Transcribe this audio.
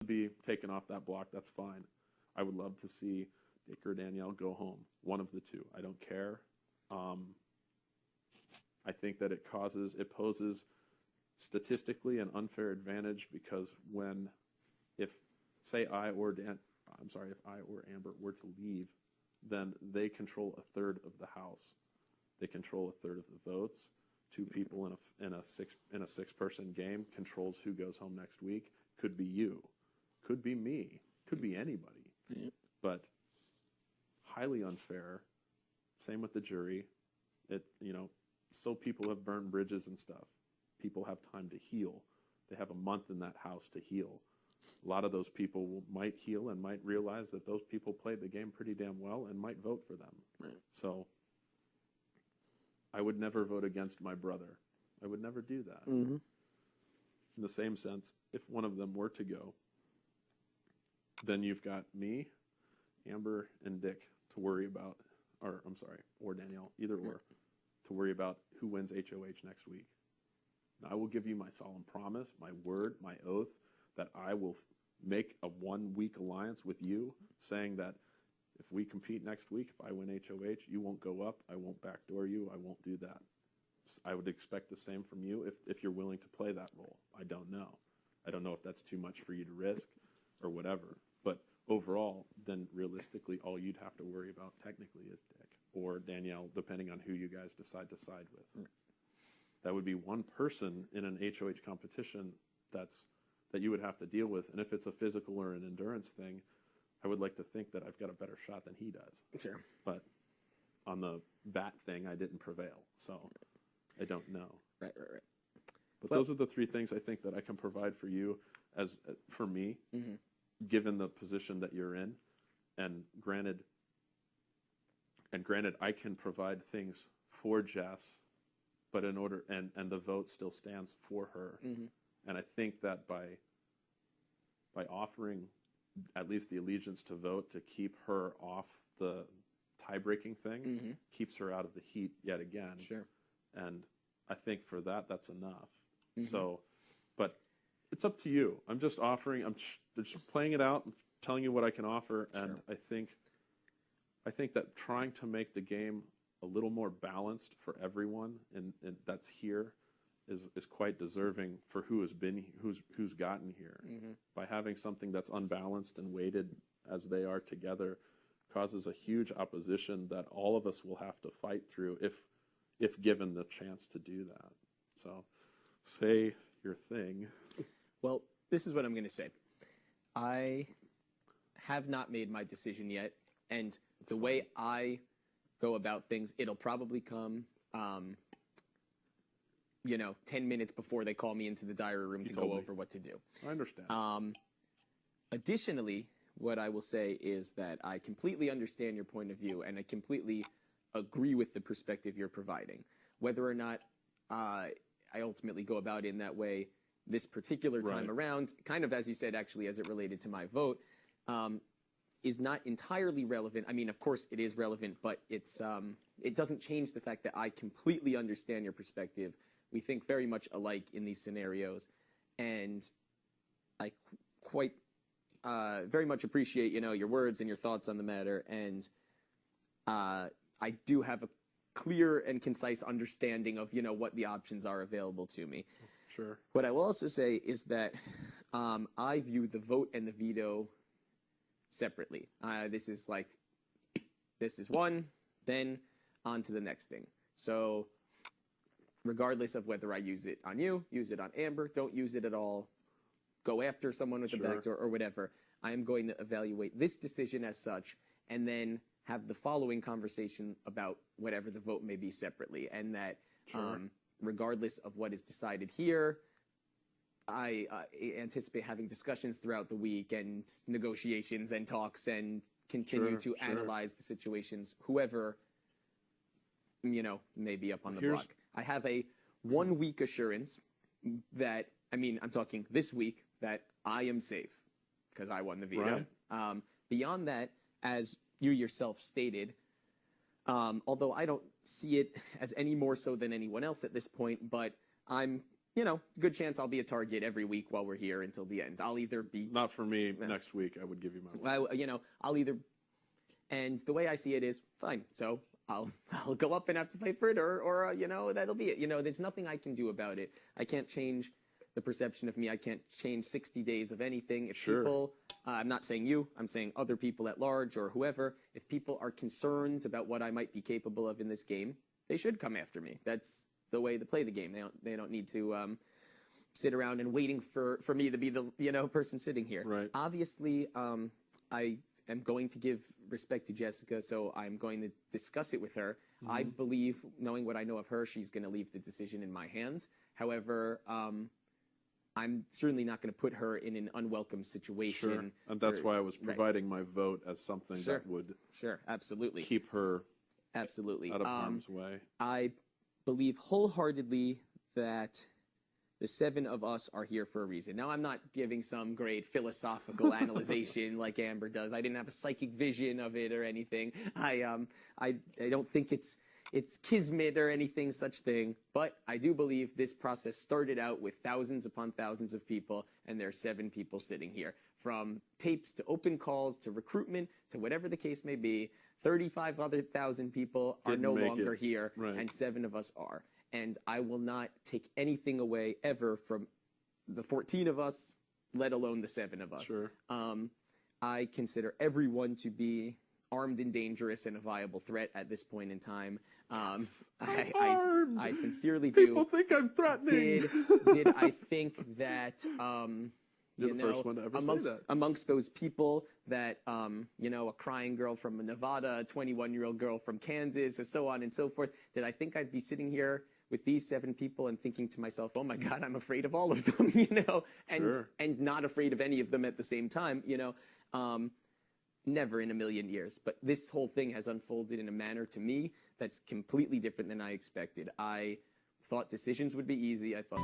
be taken off that block, that's fine. I would love to see Dick or Danielle go home. One of the two. I don't care. I think that it poses statistically an unfair advantage because if I or Amber were to leave, then they control a third of the House. They control a third of the votes. Two people in a six-person game controls who goes home next week. Could be you, could be me, could be anybody. Yeah. But highly unfair. Same with the jury. So people have burned bridges and stuff. People have time to heal. They have a month in that house to heal. A lot of those people might heal and might realize that those people played the game pretty damn well and might vote for them. Right. So I would never vote against my brother. I would never do that. Mm-hmm. In the same sense, if one of them were to go, then you've got me, Amber, and Dick to worry about, or Danielle, either or, to worry about who wins HOH next week. Now, I will give you my solemn promise, my word, my oath, that I will make a 1 week alliance with you, saying that if we compete next week, if I win HOH, you won't go up, I won't backdoor you, I won't do that. I would expect the same from you if you're willing to play that role. I don't know. I don't know if that's too much for you to risk or whatever. But overall, then realistically, all you'd have to worry about technically is Dick or Danielle, depending on who you guys decide to side with. That would be one person in an HOH competition that you would have to deal with. And if it's a physical or an endurance thing, I would like to think that I've got a better shot than he does. Sure. But on the bat thing, I didn't prevail. So I don't know. Right. But those are the three things I think that I can provide for you for me, mm-hmm. given the position that you're in. And granted, I can provide things for Jess, but and the vote still stands for her. Mm-hmm. And I think that by offering at least the allegiance to vote to keep her off the tie-breaking thing, mm-hmm. keeps her out of the heat yet again. Sure. And I think for that's enough. Mm-hmm. So, but it's up to you. I'm just offering, I'm just playing it out, telling you what I can offer. And Sure. I think that trying to make the game a little more balanced for everyone and that's here is quite deserving for who's gotten here. Mm-hmm. By having something that's unbalanced and weighted as they are together causes a huge opposition that all of us will have to fight through if given the chance to do that. So say your thing. Well, this is what I'm going to say. I have not made my decision yet, and the way I go about things, it'll probably come 10 minutes before they call me into the diary room to go over what to do. I understand. Additionally, what I will say is that I completely understand your point of view, and I completely agree with the perspective you're providing. Whether or not I ultimately go about it in that way this particular time around, kind of as you said, actually, as it related to my vote, is not entirely relevant. I mean, of course, it is relevant, but it doesn't change the fact that I completely understand your perspective. We think very much alike in these scenarios, and I quite very much appreciate, your words and your thoughts on the matter, and I do have a clear and concise understanding of, what the options are available to me. Sure. What I will also say is that I view the vote and the veto separately. This is one, then on to the next thing. So regardless of whether I use it on you, use it on Amber, don't use it at all, go after someone with a backdoor or whatever, I am going to evaluate this decision as such and then have the following conversation about whatever the vote may be separately. And that regardless of what is decided here, I anticipate having discussions throughout the week and negotiations and talks and continue to analyze the situations, whoever, may be up on the block. I have a 1 week assurance that, I'm talking this week, that I am safe because I won the veto. Right. Beyond that, as you yourself stated, although I don't see it as any more so than anyone else at this point, but I'm you know, good chance I'll be a target every week while we're here until the end. I'll either be Not for me. Next week, I would give you my word. you know, I'll either, and the way I see it is fine. So I'll go up and have to fight for it, or you know, that'll be it. You know, there's nothing I can do about it. I can't change the perception of me. I can't change 60 days of anything. If people, I'm not saying you, I'm saying other people at large or whoever, if people are concerned about what I might be capable of in this game, they should come after me. That's the way to play the game. They don't need to sit around and waiting for me to be the, you know, person sitting here. Right. Obviously, I am going to give respect to Jessica, so I'm going to discuss it with her. I believe, knowing what I know of her, she's going to leave the decision in my hands. However, I'm certainly not going to put her in an unwelcome situation. Sure. And that's why I was providing my vote as something that would absolutely keep her absolutely out of harm's way. I believe wholeheartedly that the 7 of us are here for a reason. Now, I'm not giving some great philosophical analyzation like Amber does. I didn't have a psychic vision of it or anything. I don't think it's kismet or anything such thing, but I do believe this process started out with thousands upon thousands of people, and there are 7 people sitting here. From tapes to open calls to recruitment to whatever the case may be, 35 other thousand people are no longer here, and 7 of us are. And I will not take anything away ever from the 14 of us, let alone the 7 of us. Sure. I consider everyone to be armed and dangerous and a viable threat at this point in time. I sincerely do. People think I'm threatening. Did I think that, You're the first one to ever say that. amongst those people that, you know, a crying girl from Nevada, a 21-year-old girl from Kansas, and so on and so forth, did I think I'd be sitting here with these 7 people and thinking to myself, oh my God, I'm afraid of all of them, you know, and not afraid of any of them at the same time, you know. Never in a million years. But this whole thing has unfolded in a manner to me that's completely different than I expected. I thought decisions would be easy. I thought